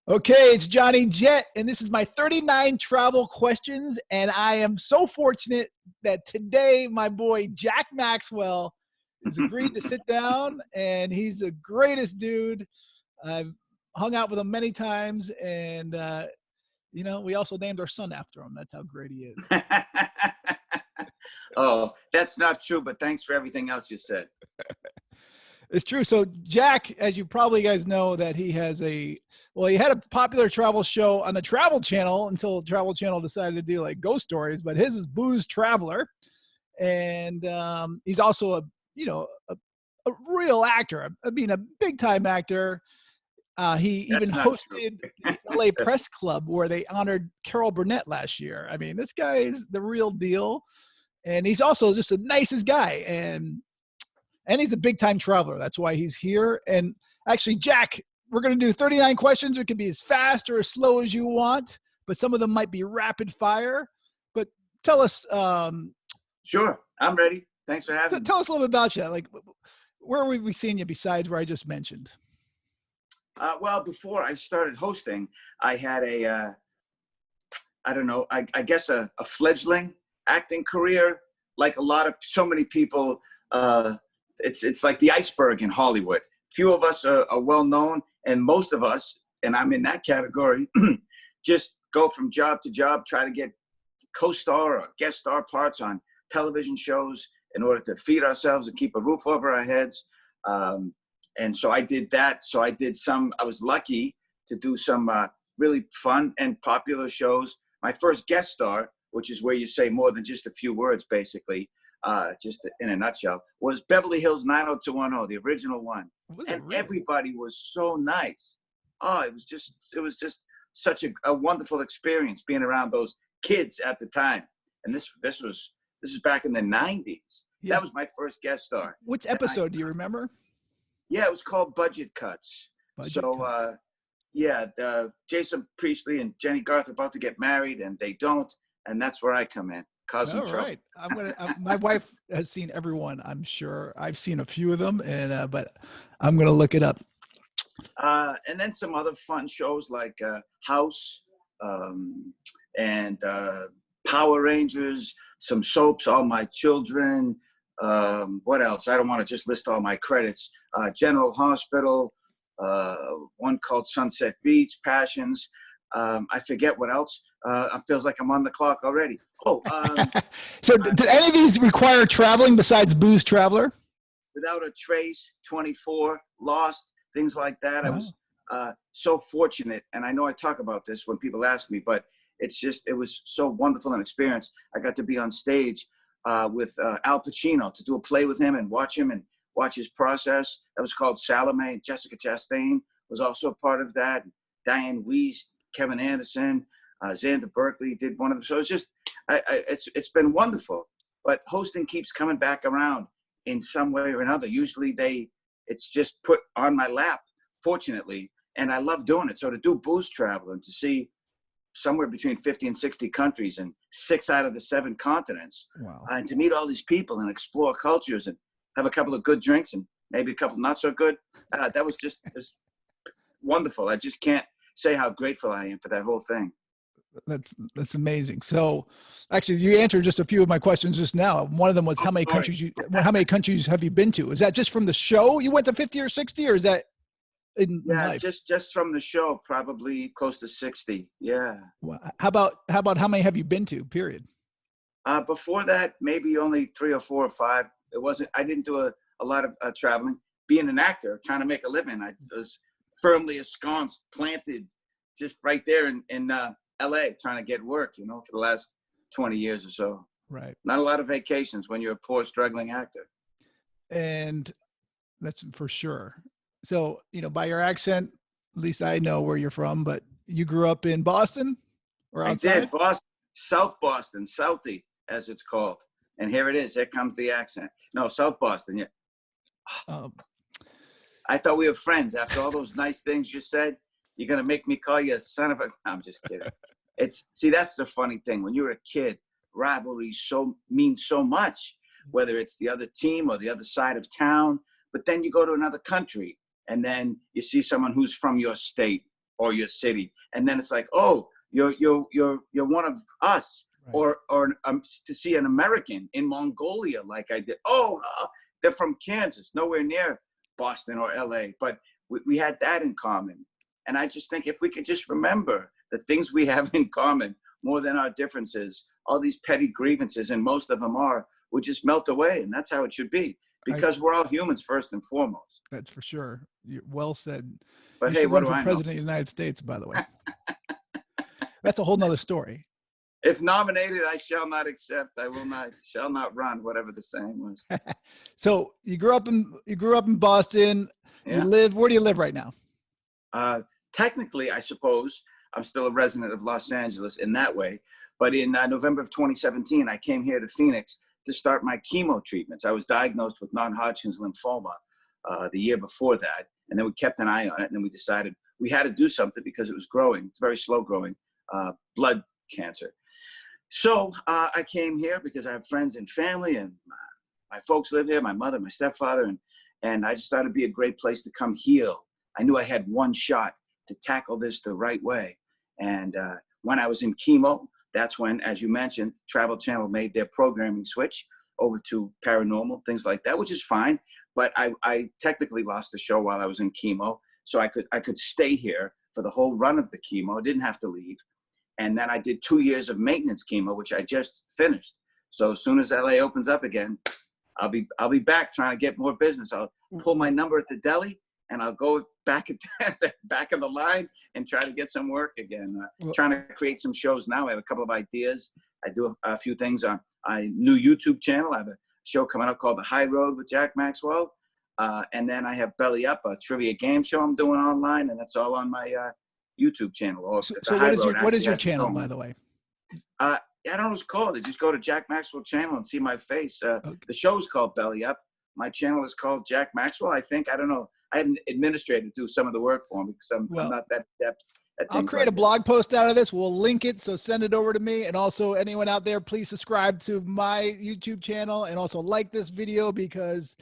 Okay, it's Johnny Jet, and this is my 39 travel questions. And I am so fortunate that today my boy Jack Maxwell has agreed to sit down, and he's the greatest dude. I've hung out with him many times, and we also named our son after him. That's how great he is. Oh, that's not true, but thanks for everything else you said. It's true. So Jack, as you probably guys know, that he had a popular travel show on the Travel Channel until Travel Channel decided to do like ghost stories, but his is Booze Traveler. And he's also a real actor. I mean, a big time actor. He That's even not hosted true. the LA Press Club where they honored Carol Burnett last year. I mean, this guy is the real deal. And he's also just the nicest guy. And he's a big time traveler. That's why he's here. And actually, Jack, we're going to do 39 questions. It can be as fast or as slow as you want, but some of them might be rapid fire. But tell us. Sure. I'm ready. Thanks for having me. Tell us a little bit about you. Like, where were we seeing you besides where I just mentioned? Well, before I started hosting, I had I guess a fledgling acting career. Like so many people, it's like the iceberg in Hollywood. Few of us are well known, and most of us, and I'm in that category, just go from job to job, try to get co-star or guest star parts on television shows in order to feed ourselves and keep a roof over our heads. And so I did that. So I was lucky to do some really fun and popular shows. My first guest star, which is where you say more than just a few words, basically, just in a nutshell, was Beverly Hills 90210, the original one. And really? Everybody was so nice. Oh, it was just such a wonderful experience being around those kids at the time. And this is back in the 90s. Yeah. That was my first guest star. Which episode do you remember? Yeah, it was called Budget Cuts. Jason Priestley and Jenny Garth are about to get married, and they don't, and that's where I come in, causing trouble. Right. My wife has seen everyone. I'm sure I've seen a few of them, but I'm gonna look it up. And then some other fun shows like House and Power Rangers, some soaps, All My Children. What else? I don't want to just list all my credits. General Hospital, one called Sunset Beach, Passions. I forget what else. It feels like I'm on the clock already. So do any of these require traveling besides Booze Traveler? Without a Trace, 24, Lost, things like that. Wow. I was so fortunate, and I know I talk about this when people ask me, but it was so wonderful an experience. I got to be on stage with Al Pacino to do a play with him and watch his process. That was called Salome. Jessica Chastain was also a part of that. Diane Wiest, Kevin Anderson, Xander Berkeley did one of them. So it's been wonderful. But hosting keeps coming back around in some way or another. Usually it's just put on my lap, fortunately, and I love doing it. So to do Booze Travel and to see somewhere between 50 and 60 countries and 6 out of the 7 continents. Wow. And to meet all these people and explore cultures and have a couple of good drinks and maybe a couple not so good. That was just wonderful. I just can't say how grateful I am for that whole thing. That's amazing. So actually you answered just a few of my questions just now. One of them was how many countries have you been to? Is that just from the show you went to 50 or 60, or is that in life? just from the show, probably close to 60. Yeah. Well, how about how many have you been to, period? Before that, maybe only 3 or 4 or 5. I didn't do a lot of traveling. Being an actor, trying to make a living, I was firmly ensconced, planted just right there in LA, trying to get work, for the last 20 years or so. Right. Not a lot of vacations when you're a poor, struggling actor. And that's for sure. So, by your accent, at least I know where you're from, but you grew up in Boston or outside? I did. Boston, South Boston, Southie, as it's called. And here it is. Here comes the accent. No, South Boston, yeah. I thought we were friends. After all those nice things you said, you're going to make me call you a son of a... I'm just kidding. That's the funny thing. When you're a kid, rivalries mean so much, whether it's the other team or the other side of town. But then you go to another country, and then you see someone who's from your state, or your city. And then it's like, oh, you're one of us. Right. Or to see an American in Mongolia like I did. Oh, they're from Kansas, nowhere near Boston or LA, but we had that in common. And I just think if we could just remember the things we have in common more than our differences, all these petty grievances, and most of them would just melt away. And that's how it should be, because we're all humans first and foremost. That's for sure. Well said. But You hey, should what run do for I know? president of the United States, by the way. That's a whole nother story. If nominated, I shall not accept. I will not, shall not run, whatever the saying was. So you grew up in Boston. Yeah. Where do you live right now? Technically, I suppose I'm still a resident of Los Angeles in that way. But in November of 2017, I came here to Phoenix to start my chemo treatments. I was diagnosed with non-Hodgkin's lymphoma the year before that. And then we kept an eye on it. And then we decided we had to do something because it was growing. It's very slow growing, blood cancer. So I came here because I have friends and family, and my folks live here, my mother, my stepfather, and I just thought it'd be a great place to come heal. I knew I had one shot to tackle this the right way. And when I was in chemo, that's when, as you mentioned, Travel Channel made their programming switch over to paranormal, things like that, which is fine. But I technically lost the show while I was in chemo, so I could stay here for the whole run of the chemo. I didn't have to leave. And then I did 2 years of maintenance chemo, which I just finished. So as soon as LA opens up again, I'll be back trying to get more business. I'll pull my number at the deli and I'll go back at the back of the line and try to get some work again. Trying to create some shows now. I have a couple of ideas. I do a few things on a new YouTube channel. I have a show coming up called The High Road with Jack Maxwell. And then I have Belly Up, a trivia game show I'm doing online, and that's all on my YouTube channel. So what is your channel, by the way? I don't know what it's called. Just go to Jack Maxwell channel and see my face. Okay. The show is called Belly Up. My channel is called Jack Maxwell, I think. I don't know. I had an administrator do some of the work for me because I'm not that adept at things. I'll create a blog post out of this. We'll link it, so send it over to me. And also, anyone out there, please subscribe to my YouTube channel and also like this video because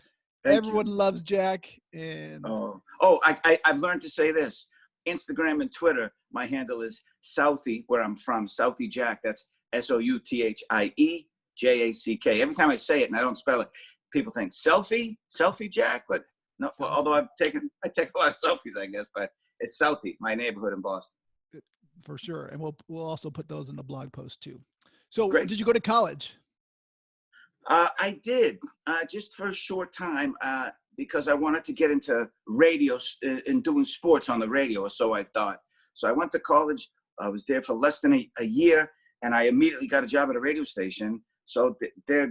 everyone loves Jack. And I've learned to say this. Instagram and Twitter, my handle is Southie, where I'm from, Southie Jack. That's SOUTHIE JACK. Every time I say it and I don't spell it, people think selfie Jack, but no. Well, although I take a lot of selfies, I guess, but it's Southie, my neighborhood in Boston. For sure, and we'll also put those in the blog post too. So, Great. Did you go to college? I did, just for a short time. Because I wanted to get into radio and doing sports on the radio, or so I thought. So I went to college. I was there for less than a year, and I immediately got a job at a radio station. So there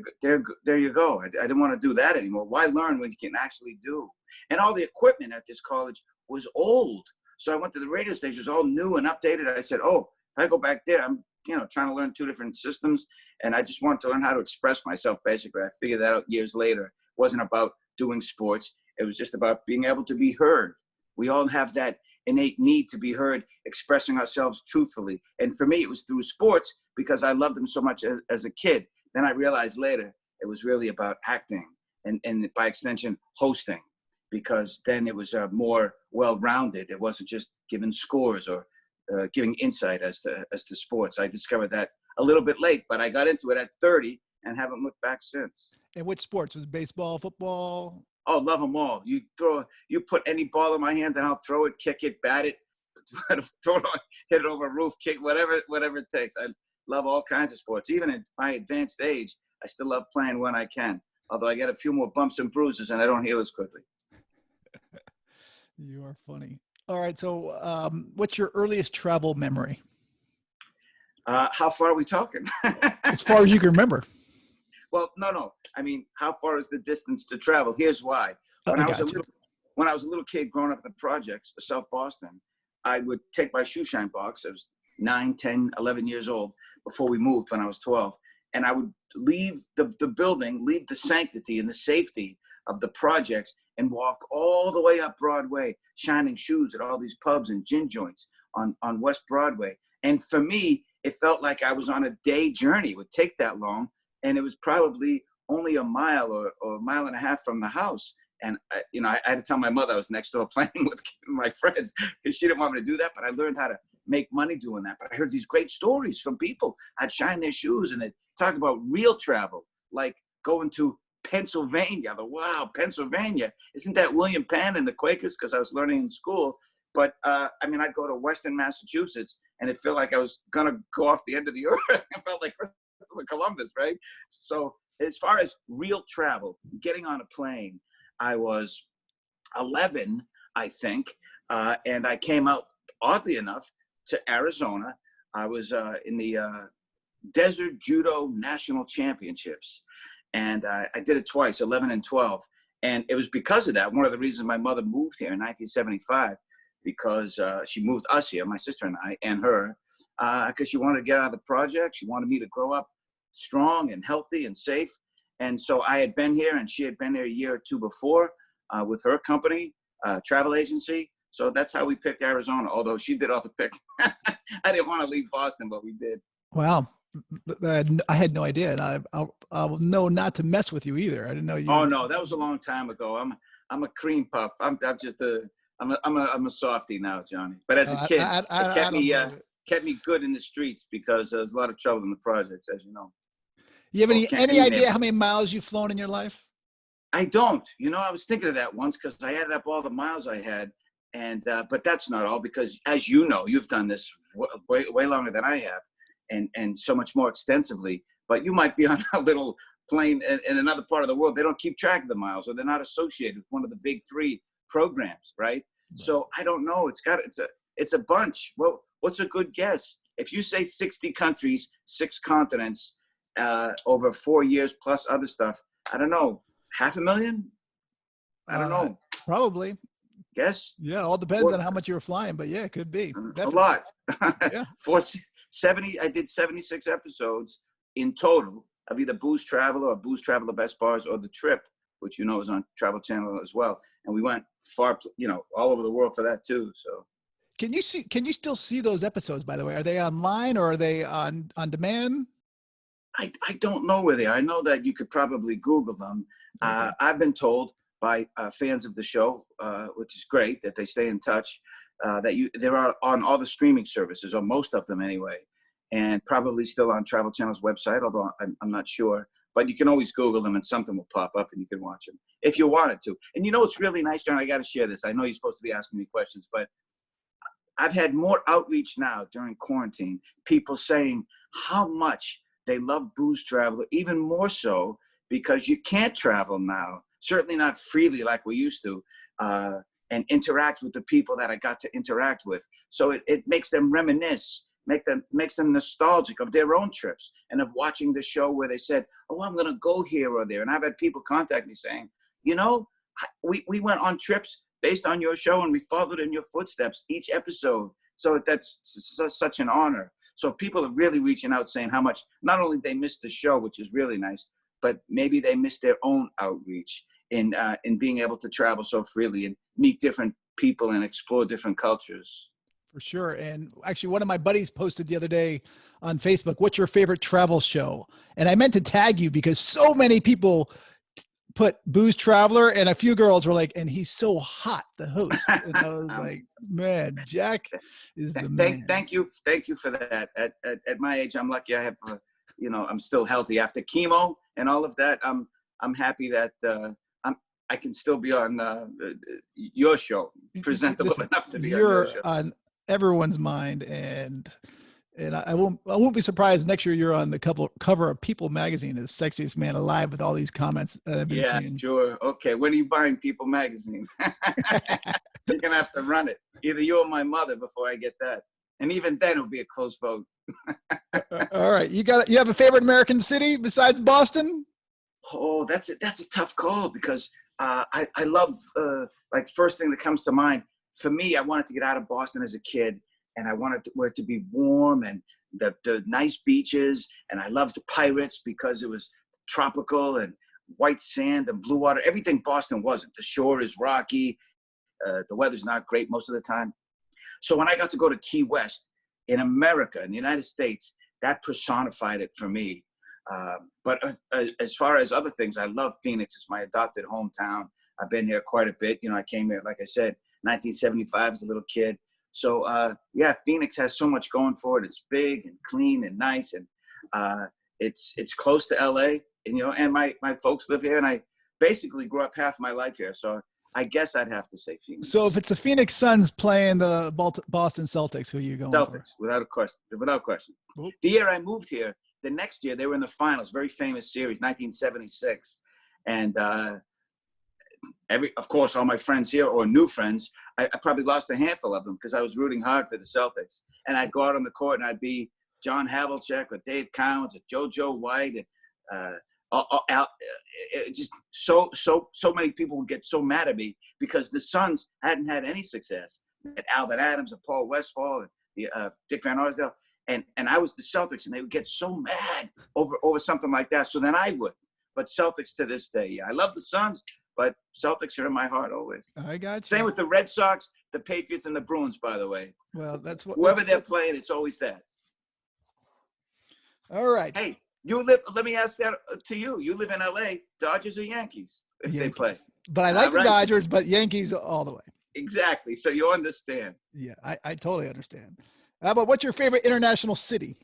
you go. I didn't want to do that anymore. Why learn when you can actually do? And all the equipment at this college was old. So I went to the radio station. It was all new and updated. I said, oh, if I go back there, I'm trying to learn two different systems, and I just wanted to learn how to express myself. Basically, I figured that out years later. It wasn't about doing sports. It was just about being able to be heard. We all have that innate need to be heard, expressing ourselves truthfully. And for me, it was through sports because I loved them so much as a kid. Then I realized later it was really about acting and by extension, hosting, because then it was more well-rounded. It wasn't just giving scores or giving insight as to sports. I discovered that a little bit late, but I got into it at 30 and haven't looked back since. And which sports? Was it baseball, football? Oh, love them all. You put any ball in my hand and I'll throw it, kick it, bat it, throw it on, hit it over a roof, kick, whatever it takes. I love all kinds of sports. Even at my advanced age, I still love playing when I can. Although I get a few more bumps and bruises and I don't heal as quickly. You are funny. All right. So what's your earliest travel memory? How far are we talking? As far as you can remember. Well, no. I mean, how far is the distance to travel? Here's why. When I was a little kid growing up in the projects of South Boston, I would take my shoe shine box. I was 9, 10, 11 years old before we moved when I was 12. And I would leave the building, leave the sanctity and the safety of the projects and walk all the way up Broadway, shining shoes at all these pubs and gin joints on West Broadway. And for me, it felt like I was on a day journey. It would take that long. And it was probably only a mile or a mile and a half from the house. And I had to tell my mother I was next door playing with my friends because she didn't want me to do that. But I learned how to make money doing that. But I heard these great stories from people. I'd shine their shoes and they'd talk about real travel, like going to Pennsylvania. Wow, Pennsylvania. Isn't that William Penn and the Quakers? Because I was learning in school. But I'd go to Western Massachusetts and it felt like I was going to go off the end of the earth. I felt like Christopher Columbus, right? So as far as real travel, getting on a plane, I was 11, I think. And I came out, oddly enough, to Arizona. I was in the Desert Judo National Championships. And I did it twice, 11 and 12. And it was because of that. One of the reasons my mother moved here in 1975, because she moved us here, my sister and I, and her, because she wanted to get out of the project. She wanted me to grow up strong and healthy and safe. And so I had been here and she had been there a year or two before with her company, travel agency. So that's how we picked Arizona, although she did all the pick. I didn't want to leave Boston, but we did. Wow. I had no idea. And I'll know not to mess with you either. I didn't know you. Oh no, that was a long time ago. I'm a cream puff. I'm a softie now, Johnny. But as a kid, it kept me good in the streets because there was a lot of trouble in the projects, as you know. You have any idea how many miles you've flown in your life? I don't. I was thinking of that once because I added up all the miles I had. And but that's not all, because as you know, you've done this way longer than I have, and so much more extensively. But you might be on a little plane in another part of the world. They don't keep track of the miles, or they're not associated with one of the big three programs, right? So I don't know. It's a bunch. Well, what's a good guess? If you say 60 countries, 6 continents, over 4 years plus other stuff, I don't know, 500,000? I don't know. Probably. Guess? Yeah, all depends on how much you were flying, but yeah, it could be. A lot. Yeah. 70. I did 76 episodes in total of either Booze Traveler or Booze Traveler Best Bars or The Trip, which is on Travel Channel as well. And we went far, all over the world for that too. So. Can you still see those episodes, by the way? Are they online or are they on demand? I don't know where they are. I know that you could probably Google them. Okay. I've been told by fans of the show, which is great that they stay in touch, that they're on all the streaming services, or most of them anyway, and probably still on Travel Channel's website, although I'm not sure. But you can always Google them and something will pop up and you can watch them if you wanted to. And it's really nice, John, I got to share this. I know you're supposed to be asking me questions, but I've had more outreach now during quarantine, people saying how much they love Booze Traveler, even more so because you can't travel now. Certainly not freely like we used to, and interact with the people that I got to interact with. So it makes them reminisce, makes them nostalgic of their own trips and of watching the show where they said, oh, I'm going to go here or there. And I've had people contact me saying, we went on trips based on your show and we followed in your footsteps each episode. So that's such an honor. So people are really reaching out saying how much, not only they missed the show, which is really nice, but maybe they missed their own outreach in being able to travel so freely and meet different people and explore different cultures. For sure. And actually, one of my buddies posted the other day on Facebook, what's your favorite travel show? And I meant to tag you because so many people put Booze Traveler, and a few girls were like, and he's so hot, the host. And I was like, man, Jack is the man. Thank you for that. At my age, I'm lucky I have, I'm still healthy after chemo and all of that. I'm happy that I can still be on your show, presentable enough to be on your show. You're on everyone's mind, and I won't be surprised next year you're on the cover of People magazine as sexiest man alive with all these comments that I've been seeing. Sure. Okay. When are you buying People magazine? You're gonna have to run it. Either you or my mother before I get that. And even then it'll be a close vote. All right. You have a favorite American city besides Boston? Oh, that's a tough call because I love like first thing that comes to mind. For me, I wanted to get out of Boston as a kid, and I wanted where it to be warm and the nice beaches, and I loved the Pirates because it was tropical and white sand and blue water. Everything Boston wasn't. The shore is rocky. The weather's not great most of the time. So when I got to go to Key West in America, in the United States, that personified it for me. But as far as other things, I love Phoenix. It's my adopted hometown. I've been here quite a bit. I came here, like I said, 1975 as a little kid. So yeah, Phoenix has so much going for it. It's big and clean and nice, and it's close to LA. And my folks live here, and I basically grew up half my life here. So I guess I'd have to say Phoenix. So if it's the Phoenix Suns playing the Boston Celtics, who are you going Celtics, for? without a question. Without question. Oop. The year I moved here, the next year they were in the finals, very famous series, 1976, and of course, all my friends here or new friends, I probably lost a handful of them because I was rooting hard for the Celtics. And I'd go out on the court and I'd be John Havlicek or Dave Cowens or JoJo White, and just so many people would get so mad at me because the Suns hadn't had any success. At Alvin Adams and Paul Westphal and Dick Van Arsdale, and I was the Celtics, and they would get so mad over something like that. So then I would. But Celtics to this day, yeah, I love the Suns, but Celtics are in my heart always. I got you. Same with the Red Sox, the Patriots, and the Bruins. By the way, well, that's what whoever they're playing, it's always that. All right. Hey, you live. Let me ask that to you. You live in LA. Dodgers or Yankees if they play? But I like the right. Dodgers, but Yankees all the way. Exactly. So you understand. Yeah, I totally understand. How about what's your favorite international city?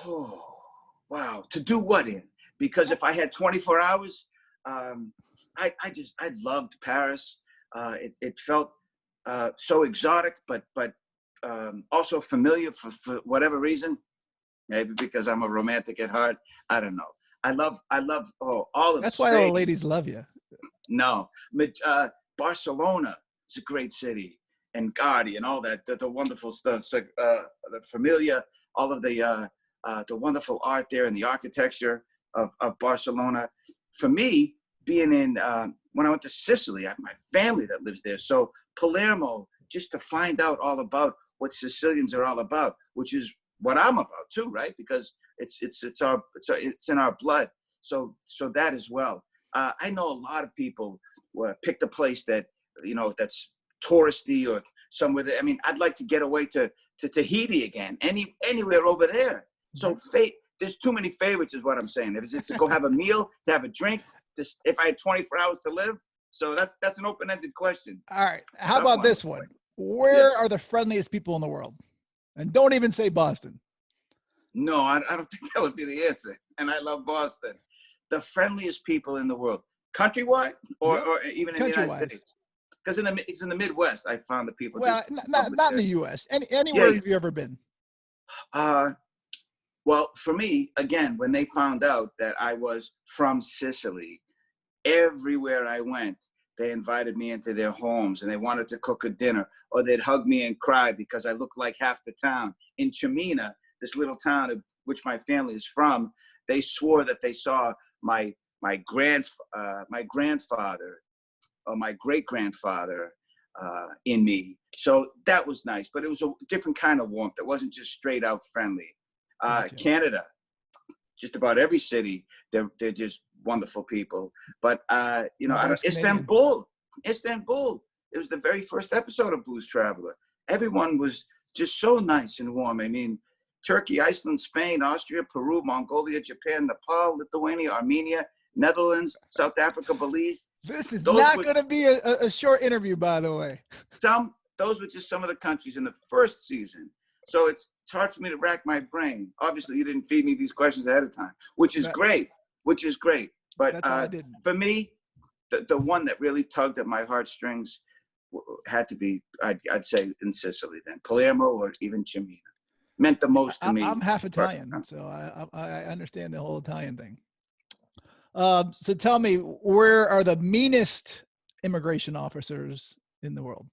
Oh, wow. To do what in? Because if I had 24 hours, I loved Paris. It felt so exotic, but also familiar for whatever reason. Maybe because I'm a romantic at heart. I don't know. I love all of That's why all the ladies love you. No. Barcelona is a great city, and Gaudi and all that, the wonderful stuff. So, the Familia, all of the wonderful art there and the architecture of Barcelona. For me, being in when I went to Sicily, I have my family that lives there. So Palermo, just to find out all about what Sicilians are all about, which is what I'm about too, right? Because it's in our blood. So that as well. I know a lot of people picked a place that that's touristy or somewhere. I'd like to get away to Tahiti again. Anywhere over there. So there's too many favorites, is what I'm saying. If it's to go have a meal, to have a drink, if I had 24 hours to live. So that's an open-ended question. All right. How about this one? Where are the friendliest people in the world? And don't even say Boston. No, I don't think that would be the answer. And I love Boston. The friendliest people in the world, countrywide or even in the United States. Because it's in the Midwest, I found the people. Well, not in the U.S. Anywhere have you ever been? Well, for me, again, when they found out that I was from Sicily, everywhere I went, they invited me into their homes and they wanted to cook a dinner, or they'd hug me and cry because I looked like half the town. In Chimina, this little town of which my family is from, they swore that they saw my grandfather or my great-grandfather in me. So that was nice, but it was a different kind of warmth. It wasn't just straight out friendly. Canada, just about every city, they're just wonderful people. But Istanbul, it was the very first episode of Blues Traveler. Everyone was just so nice and warm. Turkey, Iceland, Spain, Austria, Peru, Mongolia, Japan, Nepal, Lithuania, Armenia, Netherlands, South Africa, Belize. This is not going to be a short interview, by the way. Those were just some of the countries in the first season. So it's hard for me to rack my brain. Obviously, you didn't feed me these questions ahead of time, which is great. But for me, the one that really tugged at my heartstrings had to be, I'd say, in Sicily then. Palermo or even Chimina. Meant the most to me. I'm half Italian, so I understand the whole Italian thing. So tell me, where are the meanest immigration officers in the world?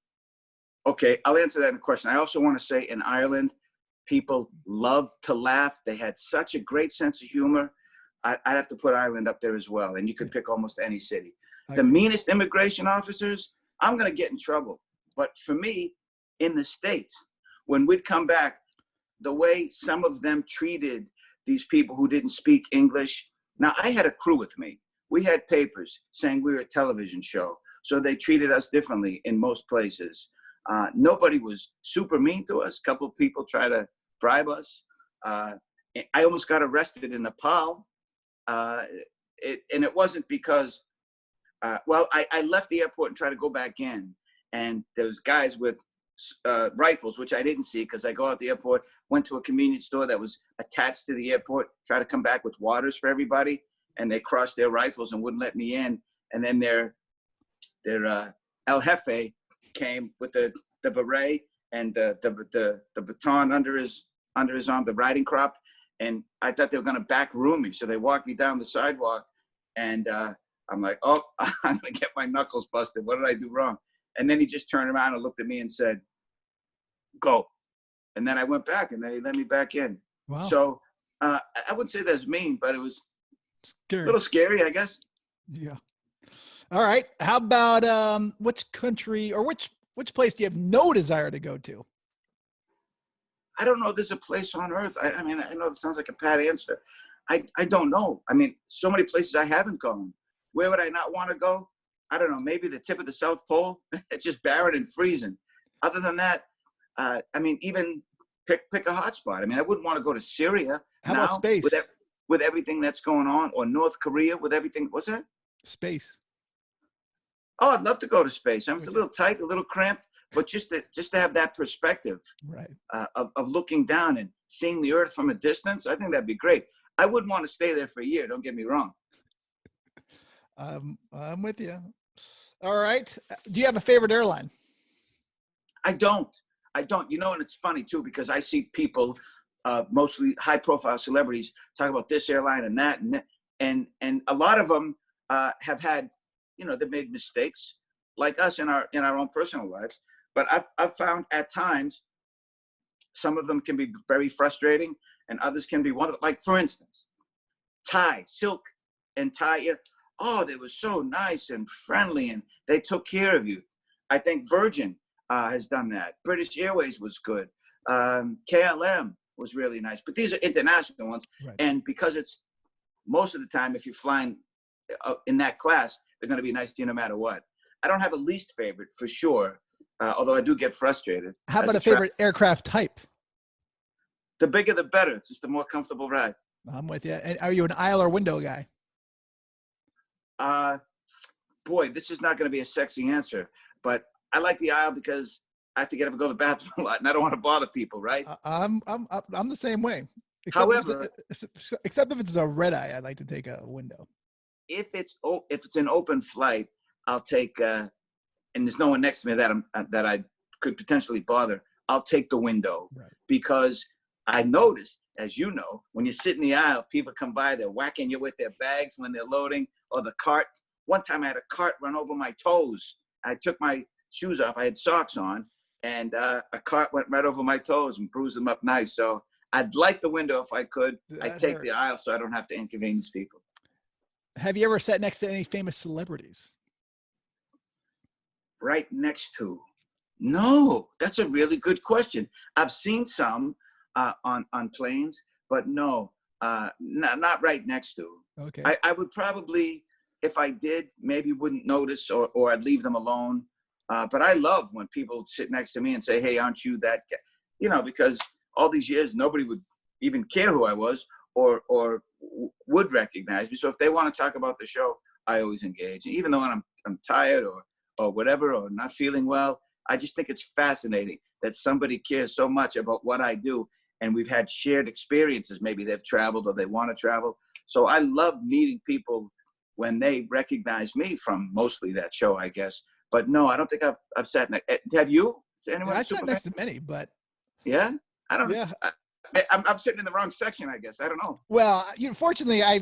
Okay, I'll answer that in a question. I also want to say in Ireland, people love to laugh. They had such a great sense of humor. I'd have to put Ireland up there as well, and you could pick almost any city. The meanest immigration officers, I'm going to get in trouble. But for me, in the States, when we'd come back, the way some of them treated these people who didn't speak English. Now, I had a crew with me. We had papers saying we were a television show, so they treated us differently in most places. Nobody was super mean to us. A couple of people tried to bribe us. I almost got arrested in Nepal. And it wasn't because Well, I left the airport and tried to go back in, and there was guys with rifles, which I didn't see because I go out the airport, went to a convenience store that was attached to the airport, tried to come back with waters for everybody, and they crossed their rifles and wouldn't let me in. And then their El Jefe came with the beret and the baton under his arm, the riding crop, and I thought they were going to back room me, so they walked me down the sidewalk, and I'm like, oh, I'm going to get my knuckles busted. What did I do wrong? And then he just turned around and looked at me and said, go. And then I went back, and then he let me back in. Wow. So I wouldn't say that's mean, but it was scary. A little scary, I guess. Yeah. All right. How about which country or which place do you have no desire to go to? I don't know if there's a place on earth. I mean, I know it sounds like a pat answer. I don't know. I mean, so many places I haven't gone. Where would I not want to go? I don't know. Maybe the tip of the South Pole. It's just barren and freezing. Other than that, I mean, even pick a hot spot. I mean, I wouldn't want to go to Syria. How about space? With everything that's going on, or North Korea with everything. What's that? Space. Oh, I'd love to go to space. It's a little tight, a little cramped, but just to have that perspective, right, of looking down and seeing the Earth from a distance, I think that'd be great. I wouldn't want to stay there for a year. Don't get me wrong. I'm with you. All right. Do you have a favorite airline? I don't. You know, and it's funny too, because I see people, mostly high-profile celebrities, talk about this airline and that, and a lot of them have had, you know, they've made mistakes like us in our own personal lives. But I've found at times some of them can be very frustrating, and others can be wonderful. Like, for instance, Silk and Thai. Oh, they were so nice and friendly, and they took care of you. I think Virgin has done that. British Airways was good. KLM was really nice. But these are international ones. Right. And because it's most of the time, if you're flying in that class, they're going to be nice to you no matter what. I don't have a least favorite for sure, although I do get frustrated. How about a favorite aircraft type? The bigger, the better. It's just a more comfortable ride. I'm with you. And are you an aisle or window guy? Boy, this is not going to be a sexy answer, but I like the aisle because I have to get up and go to the bathroom a lot, and I don't want to bother people, right? I'm the same way. However, except if it's a red eye, I'd like to take a window. If it's an open flight, I'll take and there's no one next to me that I could potentially bother. I'll take the window, right, because I noticed, as you know, when you sit in the aisle, people come by, they're whacking you with their bags when they're loading, or the cart. One time I had a cart run over my toes. I took my shoes off. I had socks on, and a cart went right over my toes and bruised them up nice. So I'd like the window if I could. I'd take the aisle so I don't have to inconvenience people. Have you ever sat next to any famous celebrities? Right next to? No, that's a really good question. I've seen some on planes, but no, not right next to. Okay. I would probably, if I did, maybe wouldn't notice, or I'd leave them alone. But I love when people sit next to me and say, hey, aren't you that guy? You know, because all these years, nobody would even care who I was or would recognize me. So if they want to talk about the show, I always engage. Even though I'm tired or whatever, or not feeling well, I just think it's fascinating that somebody cares so much about what I do. And we've had shared experiences. Maybe they've traveled or they want to travel. So I love meeting people when they recognize me from mostly that show, I guess. But no, I don't think I've sat next. Have you? Anyone? Yeah, I've sat next to many, but yeah, I don't. Yeah, I'm sitting in the wrong section, I guess. I don't know. Well, fortunately, I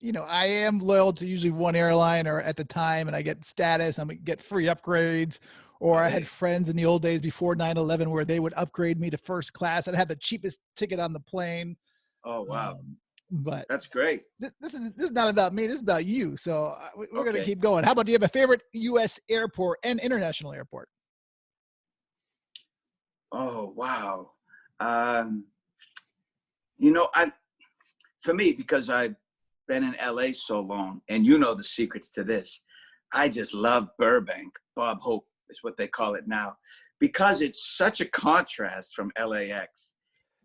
am loyal to usually one airline, or at the time, and I get status. I get free upgrades. Or I had friends in the old days before 9/11 where they would upgrade me to first class. I'd have the cheapest ticket on the plane. Oh, wow. But that's great. This is not about me. This is about you. So we're going to keep going. How about, do you have a favorite U.S. airport and international airport? Oh, wow. For me, because I've been in LA so long, and you know the secrets to this, I just love Burbank. Bob Hope is what they call it now, because it's such a contrast from LAX.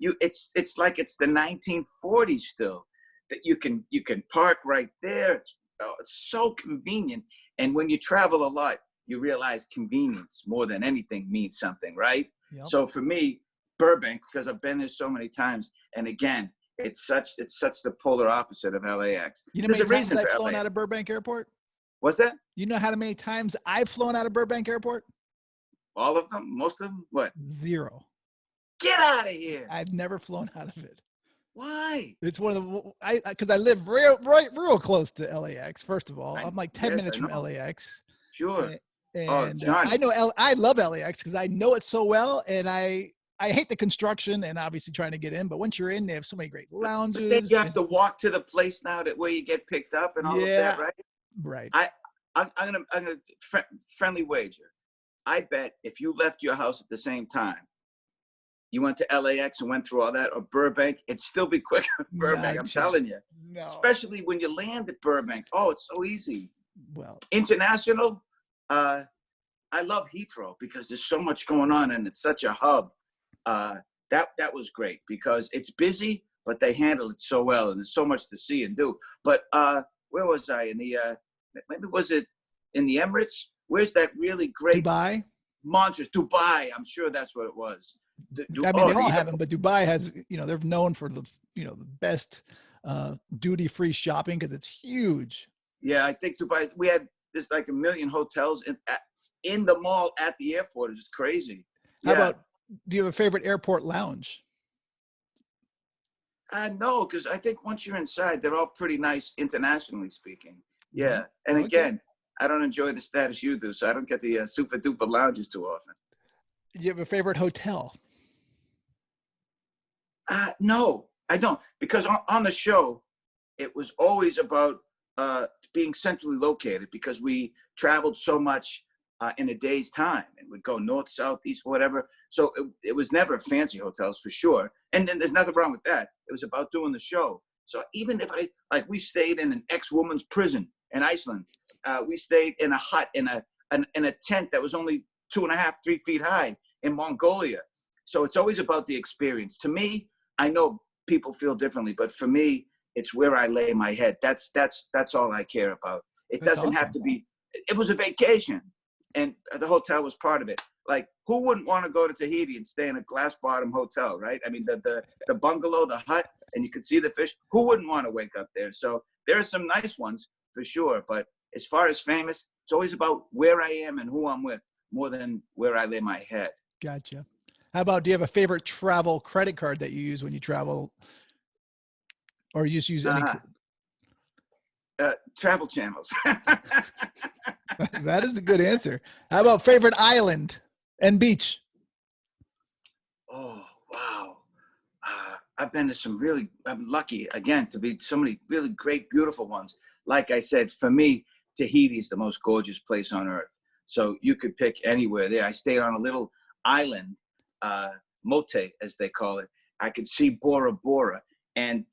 It's like it's the 1940s still, that you can park right there. It's so convenient, And when you travel a lot, you realize convenience more than anything means something, right? Yep. So for me, Burbank, because I've been there so many times, and again, it's such the polar opposite of LAX. You know how There's many a times reason I've for flown LAX. out of Burbank Airport? What's that? You know how many times I've flown out of Burbank Airport? All of them? Most of them? What? 0. Get out of here. I've never flown out of it. Why? It's one of the because I live real close to LAX. First of all, I'm like 10 minutes from LAX. Sure. And Johnny. I know I love LAX because I know it so well, and I hate the construction and obviously trying to get in. But once you're in, they have so many great lounges. But then you have to walk to the place now where you get picked up and all of that, right? Right. I'm gonna friendly wager. I bet if you left your house at the same time, you went to LAX and went through all that, or Burbank, it'd still be quicker than Burbank. I'm telling you. No. Especially when you land at Burbank. Oh, it's so easy. Well, international. I love Heathrow because there's so much going on and it's such a hub. That was great because it's busy, but they handle it so well and there's so much to see and do. But where was I? In the maybe was it in the Emirates? Where's that really great Dubai? Monsters. Dubai. I'm sure that's what it was. I mean, they all have them, but Dubai has, they're known for the best duty-free shopping because it's huge. Yeah, I think Dubai. We had there's like 1 million hotels in the mall at the airport. It's just crazy. How about, do you have a favorite airport lounge? No, because I think once you're inside, they're all pretty nice, internationally speaking. Yeah, and again, I don't enjoy the status you do, so I don't get the super duper lounges too often. Do you have a favorite hotel? No, I don't, because on the show, it was always about being centrally located because we traveled so much in a day's time and would go north, south, east, whatever. So it was never fancy hotels for sure. And then there's nothing wrong with that. It was about doing the show. So even if we stayed in an ex-woman's prison in Iceland, we stayed in a hut in a tent that was only 2.5, 3 feet high in Mongolia. So it's always about the experience. To me, I know people feel differently, but for me, it's where I lay my head. That's all I care about. It doesn't have to be. It was a vacation, and the hotel was part of it. Like, who wouldn't want to go to Tahiti and stay in a glass bottom hotel, right? I mean, the bungalow, the hut, and you could see the fish. Who wouldn't want to wake up there? So there are some nice ones for sure. But as far as famous, it's always about where I am and who I'm with more than where I lay my head. Gotcha. How about, do you have a favorite travel credit card that you use when you travel, or you just use any? Travel channels. That is a good answer. How about favorite island and beach? Oh, wow. I've been to some I'm lucky, again, to be so many really great, beautiful ones. Like I said, for me, Tahiti is the most gorgeous place on earth. So you could pick anywhere there. I stayed on a little island, Mote, as they call it. I could see Bora Bora. And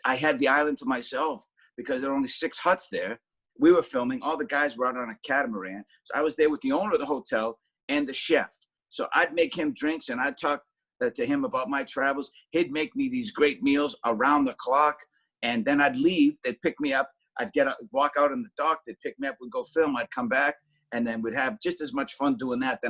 I had the island to myself because there were only 6 huts there. We were filming. All the guys were out on a catamaran. So I was there with the owner of the hotel and the chef. So I'd make him drinks and I'd talk to him about my travels. He'd make me these great meals around the clock. And then I'd leave. They'd pick me up. I'd walk out on the dock. They'd pick me up. We'd go film. I'd come back. And then we'd have just as much fun doing that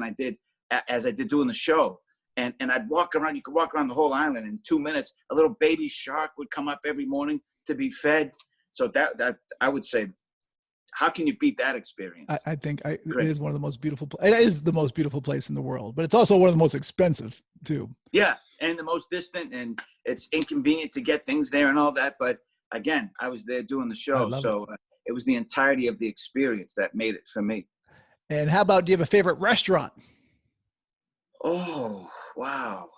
as I did doing the show. And I'd walk around. You could walk around the whole island in 2 minutes. A little baby shark would come up every morning to be fed. So that I would say, how can you beat that experience? I think it is one of the most beautiful. It is the most beautiful place in the world, but it's also one of the most expensive too. Yeah, and the most distant, and it's inconvenient to get things there and all that. But again, I was there doing the show, so it was the entirety of the experience that made it for me. And how about, do you have a favorite restaurant? Oh, wow.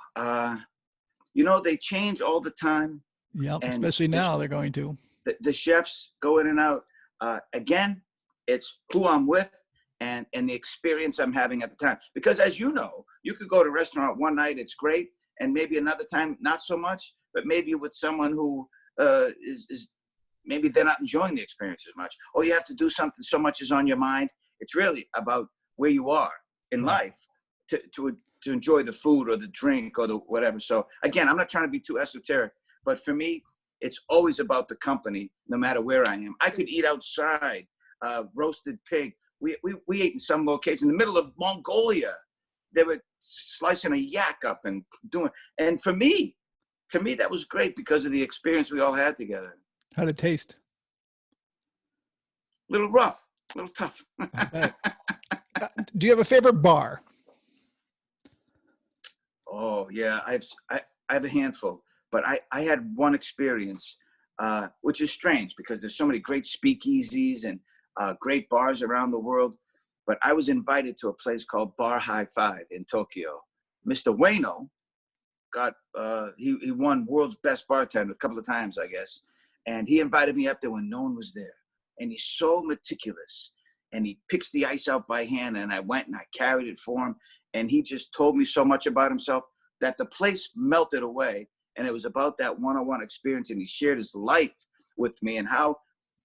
They change all the time. Yeah, especially now they're going to. The chefs go in and out. Again, it's who I'm with and the experience I'm having at the time. Because as you know, you could go to a restaurant one night, it's great, and maybe another time, not so much, but maybe with someone who is maybe they're not enjoying the experience as much. Or you have to do something, so much is on your mind. It's really about where you are in life to enjoy the food or the drink or the whatever. So again, I'm not trying to be too esoteric, but for me, it's always about the company, no matter where I am. I could eat outside, roasted pig, we ate in some location in the middle of Mongolia. They were slicing a yak up and doing, and to me, that was great because of the experience we all had together. How'd it taste? A little rough, a little tough. Do you have a favorite bar? Oh yeah, I have a handful, but I had one experience, which is strange because there's so many great speakeasies and great bars around the world. But I was invited to a place called Bar High Five in Tokyo. Mr. Ueno got he won world's best bartender a couple of times, I guess, and he invited me up there when no one was there. And he's so meticulous, and he picks the ice out by hand, and I went and I carried it for him, and he just told me so much about himself that the place melted away. And it was about that one-on-one experience, and he shared his life with me and how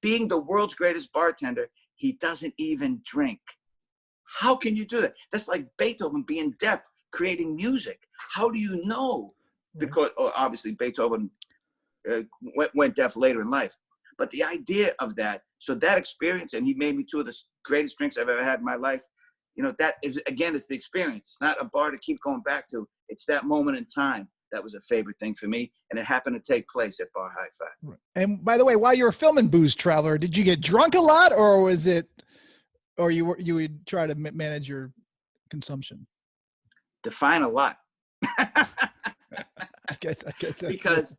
being the world's greatest bartender, he doesn't even drink. How can you do that? That's like Beethoven being deaf, creating music. How do you know? Because obviously Beethoven went deaf later in life. But the idea of that, so that experience, and he made me two of the greatest drinks I've ever had in my life. You know, that is, again, it's the experience. It's not a bar to keep going back to. It's that moment in time that was a favorite thing for me, and it happened to take place at Bar High Five. And by the way, while you were filming Booze Traveler, did you get drunk a lot, or was it, or you would try to manage your consumption? Define a lot. I guess Because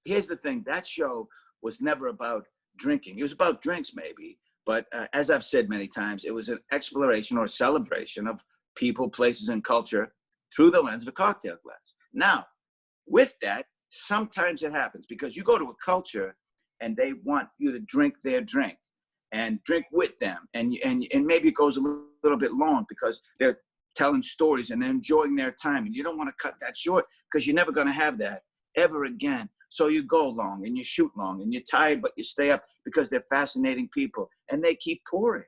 here's the thing, that show was never about drinking. It was about drinks maybe, but as I've said many times, it was an exploration or celebration of people, places, and culture through the lens of a cocktail glass. Now, with that, sometimes it happens because you go to a culture and they want you to drink their drink and drink with them. And maybe it goes a little bit long because they're telling stories and they're enjoying their time. And you don't want to cut that short because you're never going to have that ever again. So you go long and you shoot long and you're tired, but you stay up because they're fascinating people and they keep pouring,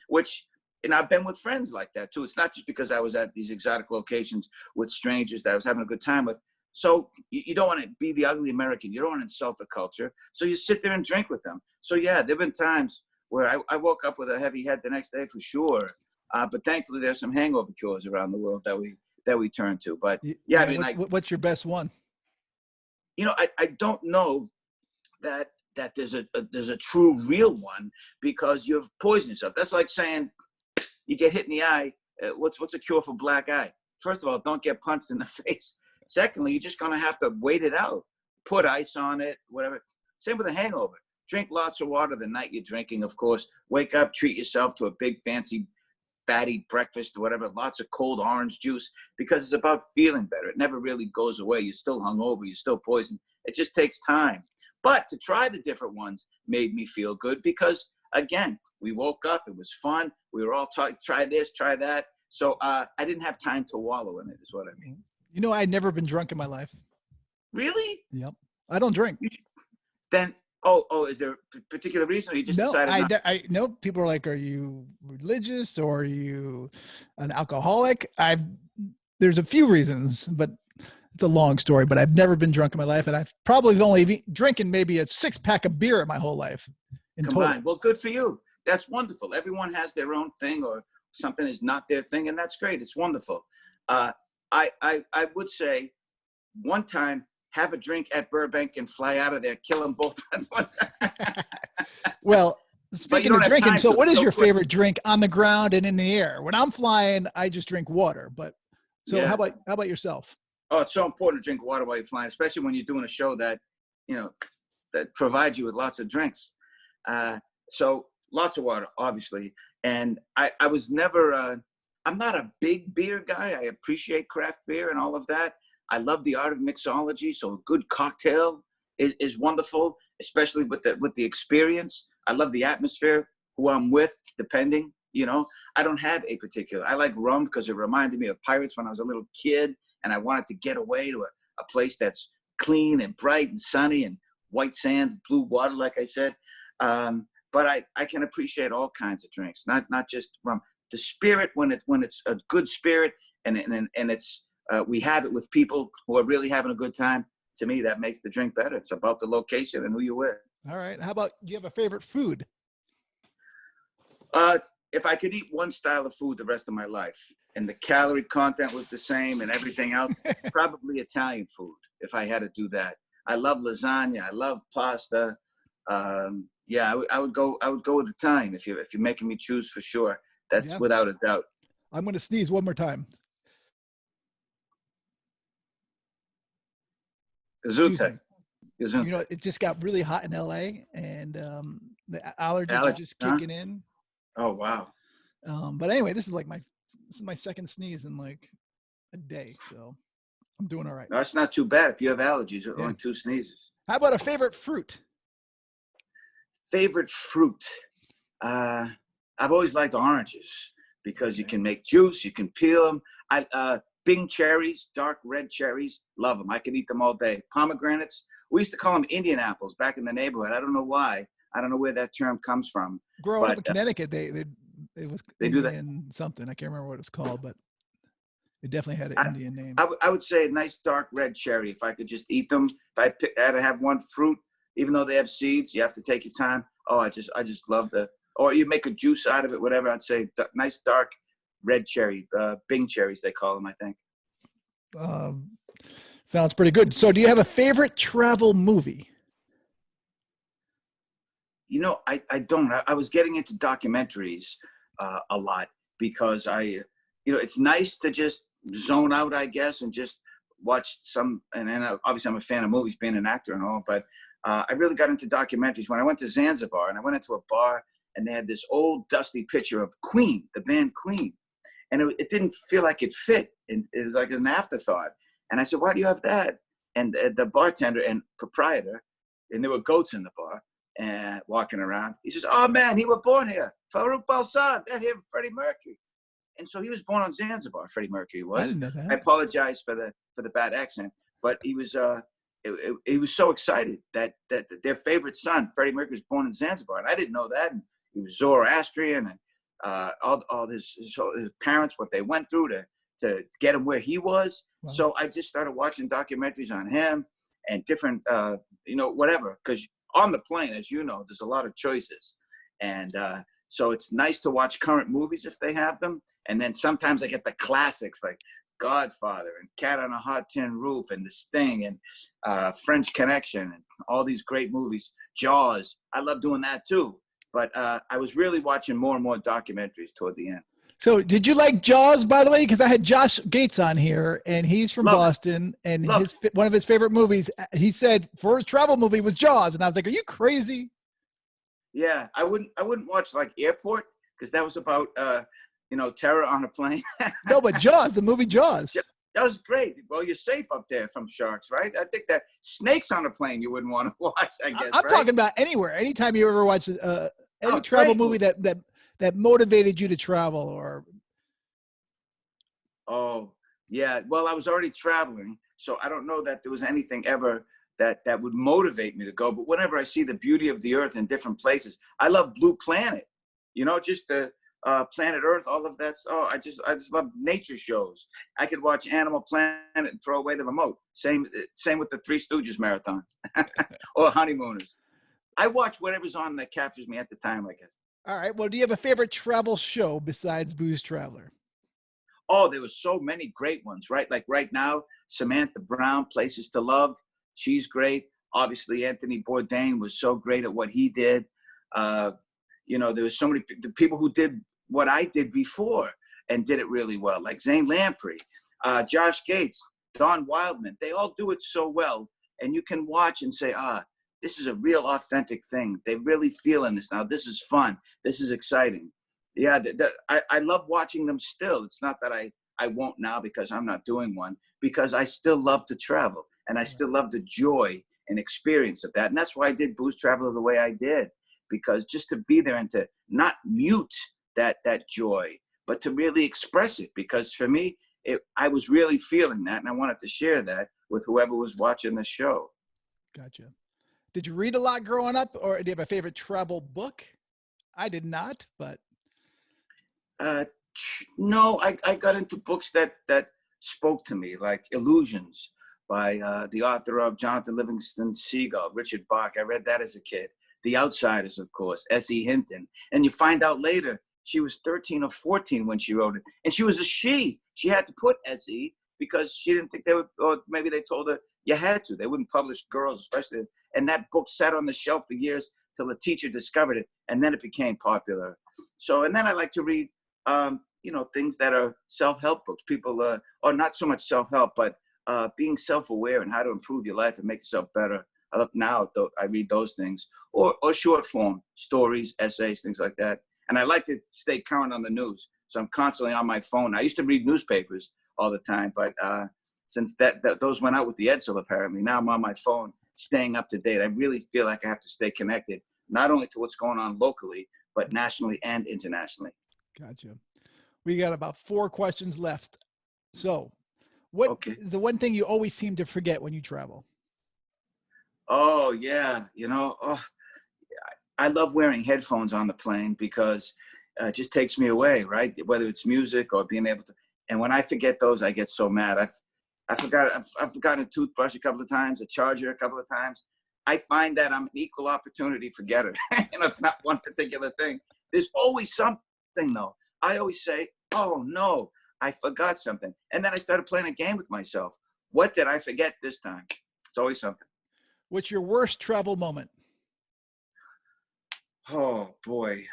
which, and I've been with friends like that too. It's not just because I was at these exotic locations with strangers that I was having a good time with. So you don't want to be the ugly American. You don't want to insult the culture. So you sit there and drink with them. So yeah, there've been times where I woke up with a heavy head the next day for sure. But thankfully there's some hangover cures around the world that we turn to. But yeah, I mean, what's your best one? You know, I don't know that there's a true real one because you've poisoned yourself. That's like saying you get hit in the eye. What's a cure for black eye? First of all, don't get punched in the face. Secondly, you're just going to have to wait it out. Put ice on it, whatever. Same with a hangover. Drink lots of water the night you're drinking, of course. Wake up, treat yourself to a big, fancy, fatty breakfast or whatever. Lots of cold orange juice because it's about feeling better. It never really goes away. You're still hungover. You're still poisoned. It just takes time. But to try the different ones made me feel good because, again, we woke up. It was fun. We were all talking, try this, try that. So I didn't have time to wallow in it is what I mean. You know, I'd never been drunk in my life. Really? Yep. I don't drink. Then, is there a particular reason or you just decided not? I know people are like, are you religious or are you an alcoholic? There's a few reasons, but it's a long story, but I've never been drunk in my life. And I've probably only drinking maybe a 6-pack of beer in my whole life. Combined. Well, good for you. That's wonderful. Everyone has their own thing or something is not their thing. And that's great. It's wonderful. I would say one time, have a drink at Burbank and fly out of there, kill them both at once. Well, speaking of drinking, so what is your favorite drink on the ground and in the air? When I'm flying, I just drink water. But so yeah. How about yourself? Oh, it's so important to drink water while you're flying, especially when you're doing a show that, you know, that provides you with lots of drinks. So lots of water, obviously. And I was never, I'm not a big beer guy. I appreciate craft beer and all of that. I love the art of mixology. So a good cocktail is wonderful, especially with the experience. I love the atmosphere, who I'm with, depending, you know. I don't have a particular. I like rum because it reminded me of pirates when I was a little kid and I wanted to get away to a place that's clean and bright and sunny and white sand, blue water, like I said. But I can appreciate all kinds of drinks, not just rum. The spirit, when it's a good spirit and it's we have it with people who are really having a good time. To me, that makes the drink better. It's about the location and who you're with. All right. How about, do you have a favorite food? if I could eat one style of food the rest of my life and the calorie content was the same and everything else, probably Italian food if I had to do that. I love lasagna. I love pasta. Yeah, I would go with Italian if you're making me choose for sure. That's without a doubt. I'm going to sneeze one more time. Gesundheit. You know, it just got really hot in LA, and the allergies are just kicking in. Oh wow! But anyway, this is my second sneeze in like a day, so I'm doing all right. No, that's not too bad if you have allergies. Only 2 sneezes. How about a favorite fruit? Favorite fruit? I've always liked oranges because you can make juice, you can peel them. Bing cherries, dark red cherries, love them. I can eat them all day. Pomegranates, we used to call them Indian apples back in the neighborhood. I don't know why. I don't know where that term comes from. Growing up in Connecticut, it was they Indian do that. Something. I can't remember what it's called, but it definitely had an Indian name. I would say a nice dark red cherry. If I could just eat them, if I had to have one fruit, even though they have seeds, you have to take your time. Oh, I just love or you make a juice out of it, whatever. I'd say nice dark red cherry, Bing cherries, they call them, I think. Sounds pretty good. So do you have a favorite travel movie? You know, I don't. I was getting into documentaries a lot because it's nice to just zone out, I guess, and just watch some. And obviously I'm a fan of movies, being an actor and all, but I really got into documentaries when I went to Zanzibar, and I went into a bar and they had this old dusty picture of Queen, the band Queen. And it didn't feel like it fit. And it was like an afterthought. And I said, why do you have that? And the bartender and proprietor, and there were goats in the bar and walking around. He says, oh man, he was born here. Farouk Balsad, that him, Freddie Mercury. And so he was born on Zanzibar, Freddie Mercury was. I didn't know that. I apologize for the bad accent, but he was he was so excited that their favorite son, Freddie Mercury, was born in Zanzibar. And I didn't know that. And he was Zoroastrian, and all his parents, what they went through to get him where he was. Wow. So I just started watching documentaries on him and different, whatever. Because on the plane, as you know, there's a lot of choices. And so it's nice to watch current movies if they have them. And then sometimes I get the classics like Godfather and Cat on a Hot Tin Roof and The Sting and French Connection and all these great movies. Jaws, I love doing that too. But I was really watching more and more documentaries toward the end. So did you like Jaws, by the way? Because I had Josh Gates on here, and he's from Boston, and one of his favorite movies, he said, for his travel movie was Jaws. And I was like, are you crazy? Yeah, I wouldn't watch like Airport, because that was about, terror on a plane. No, but Jaws, the movie Jaws. Yeah, that was great. Well, you're safe up there from sharks, right? I think that snakes on a plane you wouldn't want to watch, I guess. I'm talking about anywhere. Anytime you ever watch any travel movie that motivated you to travel or. Oh, yeah. Well, I was already traveling, so I don't know that there was anything ever that would motivate me to go. But whenever I see the beauty of the earth in different places, I love Blue Planet, just the Planet Earth, all of that. Oh, I just love nature shows. I could watch Animal Planet and throw away the remote. Same with the Three Stooges marathon or Honeymooners. I watch whatever's on that captures me at the time, I guess. All right. Well, do you have a favorite travel show besides Booze Traveler? Oh, there were so many great ones, right? Like right now, Samantha Brown, Places to Love. She's great. Obviously, Anthony Bourdain was so great at what he did. There was so many people who did what I did before and did it really well, like Zane Lamprey, Josh Gates, Don Wildman. They all do it so well. And you can watch and say, this is a real authentic thing. They really feel in this now. This is fun. This is exciting. Yeah, I love watching them still. It's not that I won't now because I'm not doing one, because I still love to travel and I still love the joy and experience of that. And that's why I did Booze Traveler the way I did, because just to be there and to not mute that joy, but to really express it. Because for me, I was really feeling that, and I wanted to share that with whoever was watching the show. Gotcha. Did you read a lot growing up, or do you have a favorite travel book? I did not, but. No, I got into books that spoke to me, like Illusions by the author of Jonathan Livingston Seagull, Richard Bach. I read that as a kid. The Outsiders, of course, S.E. Hinton. And you find out later, She was 13 or 14 when she wrote it. And she was a she. She had to put SE because she didn't think they would, or maybe they told her you had to. They wouldn't publish girls, especially. And that book sat on the shelf for years till a teacher discovered it. And then it became popular. So, and then I like to read, things that are self-help books. People, or not so much self-help, but being self-aware and how to improve your life and make yourself better. I read those things, or short form stories, essays, things like that. And I like to stay current on the news, so I'm constantly on my phone. I used to read newspapers all the time, but since those went out with the Edsel, apparently now I'm on my phone, staying up to date. I really feel like I have to stay connected, not only to what's going on locally, but nationally and internationally. Gotcha. We got about 4 questions left. So, what is the one thing you always seem to forget when you travel? Oh, yeah. I love wearing headphones on the plane because it just takes me away, right? Whether it's music or being able to. And when I forget those, I get so mad. I've forgotten a toothbrush a couple of times, a charger a couple of times. I find that I'm an equal opportunity forgetter. It's not one particular thing. There's always something, though. I always say, oh, no, I forgot something. And then I started playing a game with myself. What did I forget this time? It's always something. What's your worst travel moment? Oh, boy.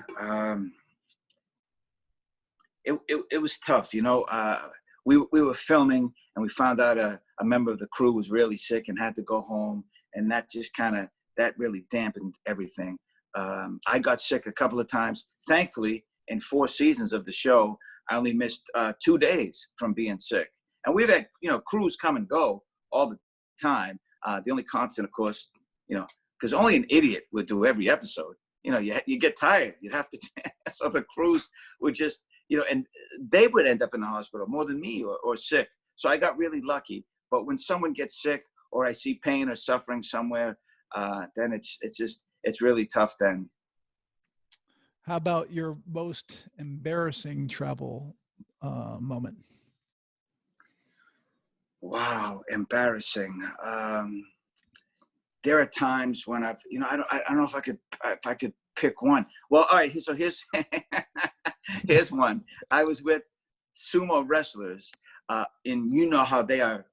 It was tough. We were filming and we found out a member of the crew was really sick and had to go home. And that just that really dampened everything. I got sick a couple of times. Thankfully, in 4 seasons of the show, I only missed 2 days from being sick. And we've had, crews come and go all the time. The only constant, of course, because only an idiot would do every episode. You get tired. You have to. So the crews would just, and they would end up in the hospital more than me or sick. So I got really lucky. But when someone gets sick or I see pain or suffering somewhere, then it's really tough then. How about your most embarrassing travel moment? Wow, embarrassing. There are times when I don't know if I could pick one. Well, all right. So here's here's one. I was with sumo wrestlers, and how they are.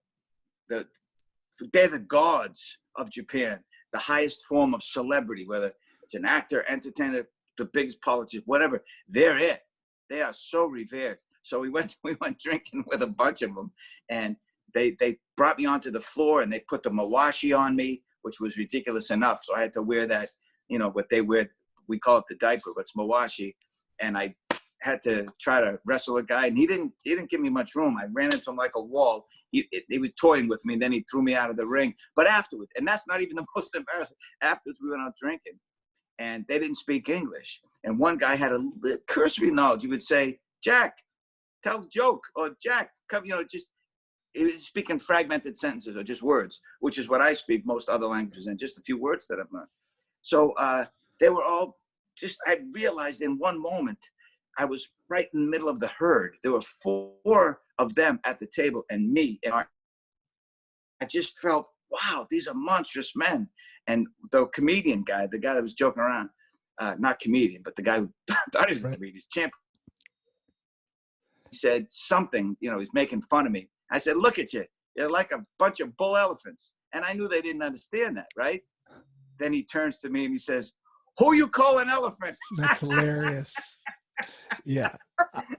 They're the gods of Japan, the highest form of celebrity, whether it's an actor, entertainer, the biggest politician, whatever. They're it. They are so revered. So we went drinking with a bunch of them, and they brought me onto the floor and they put the mawashi on me, which was ridiculous enough. So I had to wear that, what they wear. We call it the diaper, but it's mawashi. And I had to try to wrestle a guy, and he didn't give me much room. I ran into him like a wall. He was toying with me, and then he threw me out of the ring. But afterwards, and that's not even the most embarrassing, afterwards we went out drinking, and they didn't speak English. And one guy had a cursory knowledge. He would say, "Jack, tell a joke," or "Jack, come," just. He was speaking fragmented sentences or just words, which is what I speak most other languages in, just a few words that I've learned. So they were all I realized in one moment, I was right in the middle of the herd. There were 4 of them at the table and me. And I just felt, wow, these are monstrous men. And the comedian guy, the guy that was joking around, not comedian, but the guy who thought he was a comedian, champ, said something, he's making fun of me. I said, look at you. You're like a bunch of bull elephants. And I knew they didn't understand that, right? Then he turns to me and he says, who you call an elephant? That's hilarious. Yeah.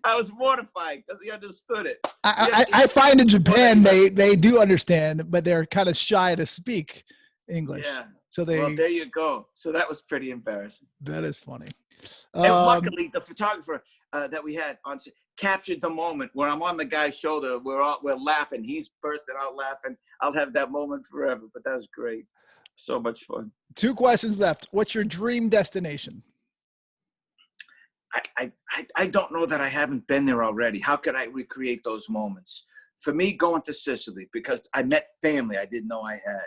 I was mortified because he understood it. I find in Japan, they do understand, but they're kind of shy to speak English. Yeah. So well, there you go. So that was pretty embarrassing. That is funny. And luckily, the photographer that we had on captured the moment where I'm on the guy's shoulder. We're laughing. He's bursting out laughing. I'll have that moment forever. But that was great. So much fun. 2 questions left. What's your dream destination? I don't know that I haven't been there already. How could I recreate those moments? For me, going to Sicily, because I met family I didn't know I had.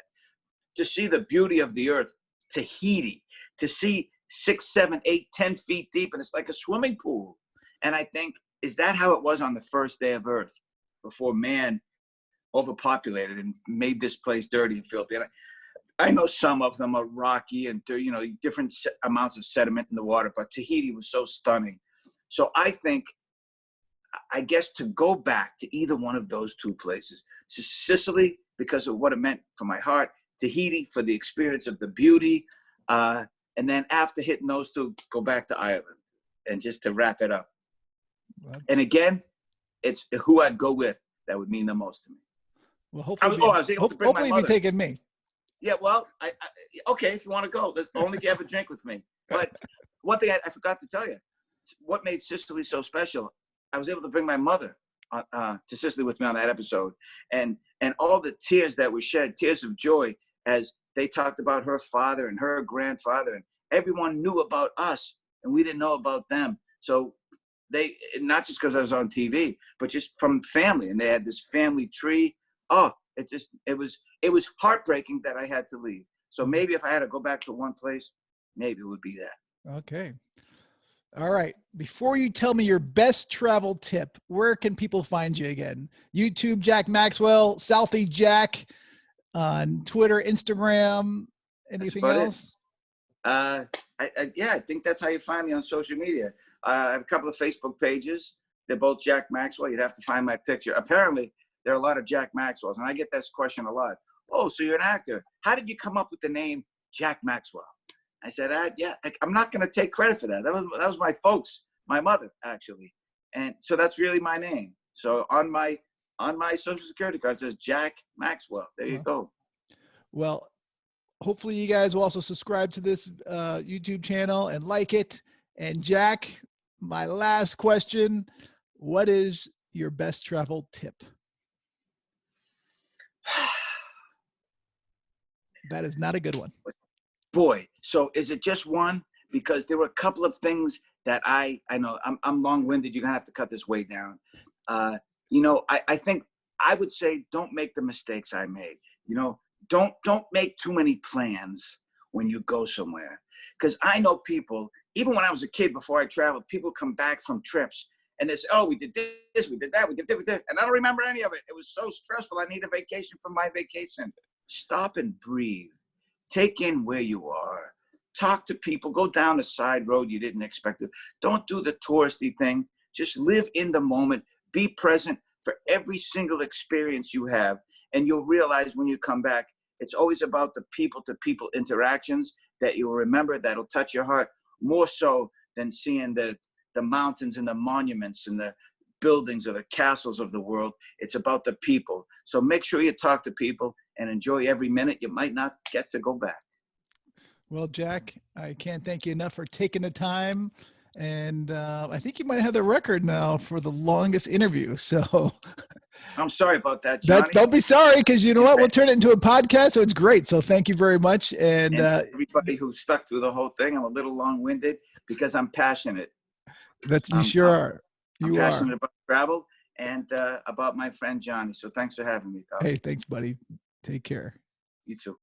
To see the beauty of the earth, Tahiti, to see 6, 7, 8, 10 feet deep, and it's like a swimming pool. And I think, is that how it was on the first day of Earth, before man overpopulated and made this place dirty and filthy? And I know some of them are rocky and different amounts of sediment in the water, but Tahiti was so stunning. So I think, I guess, to go back to either one of those two places, Sicily, because of what it meant for my heart, Tahiti for the experience of the beauty, and then after hitting those two, go back to Ireland, and just to wrap it up. Well, and again, it's who I'd go with that would mean the most to me. well, hopefully, I was able to bring my hopefully mother. be taking me. Yeah, well, okay, if you want to go, only if you have a drink with me. But one thing I forgot to tell you, what made Sicily so special, I was able to bring my mother to Sicily with me on that episode. And all the tears that were shed, tears of joy, as they talked about her father and her grandfather, and everyone knew about us and we didn't know about them. So they, not just because I was on TV, but just from family, and they had this family tree. Oh, it was heartbreaking that I had to leave. So maybe if I had to go back to one place, maybe it would be that. Okay. All right. Before you tell me your best travel tip, where can people find you again? YouTube, Jack Maxwell, Southie Jack, on Twitter, Instagram, anything else? I think that's how you find me on social media. I have a couple of Facebook pages. They're both Jack Maxwell. You'd have to find my picture. Apparently, there are a lot of Jack Maxwells, and I get this question a lot. Oh, so you're an actor. How did you come up with the name Jack Maxwell? I said, I'm not going to take credit for that. That was my folks, my mother, actually. And so that's really my name. So on my Social Security card, it says Jack Maxwell. There you go. Well, hopefully you guys will also subscribe to this YouTube channel and like it. And Jack, my last question, what is your best travel tip? That is not a good one. Boy, so is it just one? Because there were a couple of things that I know I'm long-winded. You're gonna have to cut this way down. I think I would say don't make the mistakes I made. Don't make too many plans when you go somewhere. Because I know people, even when I was a kid, before I traveled, people come back from trips and they say, oh, we did this, we did that, we did that. And I don't remember any of it. It was so stressful. I need a vacation from my vacation. Stop and breathe. Take in where you are. Talk to people. Go down a side road you didn't expect to. Don't do the touristy thing. Just live in the moment. Be present for every single experience you have. And you'll realize when you come back, it's always about the people-to-people interactions that you'll remember, that'll touch your heart more so than seeing the mountains and the monuments and the buildings or the castles of the world. It's about the people. So make sure you talk to people and enjoy every minute. You might not get to go back. Well, Jack, I can't thank you enough for taking the time. And I think you might have the record now for the longest interview. So I'm sorry about that, Johnny. Don't be sorry, because you know what? We'll turn it into a podcast. So it's great. So thank you very much. And everybody who stuck through the whole thing, I'm a little long-winded because I'm passionate. You sure are. I'm passionate about travel and about my friend Johnny. So thanks for having me, pal. Hey, thanks, buddy. Take care. You too.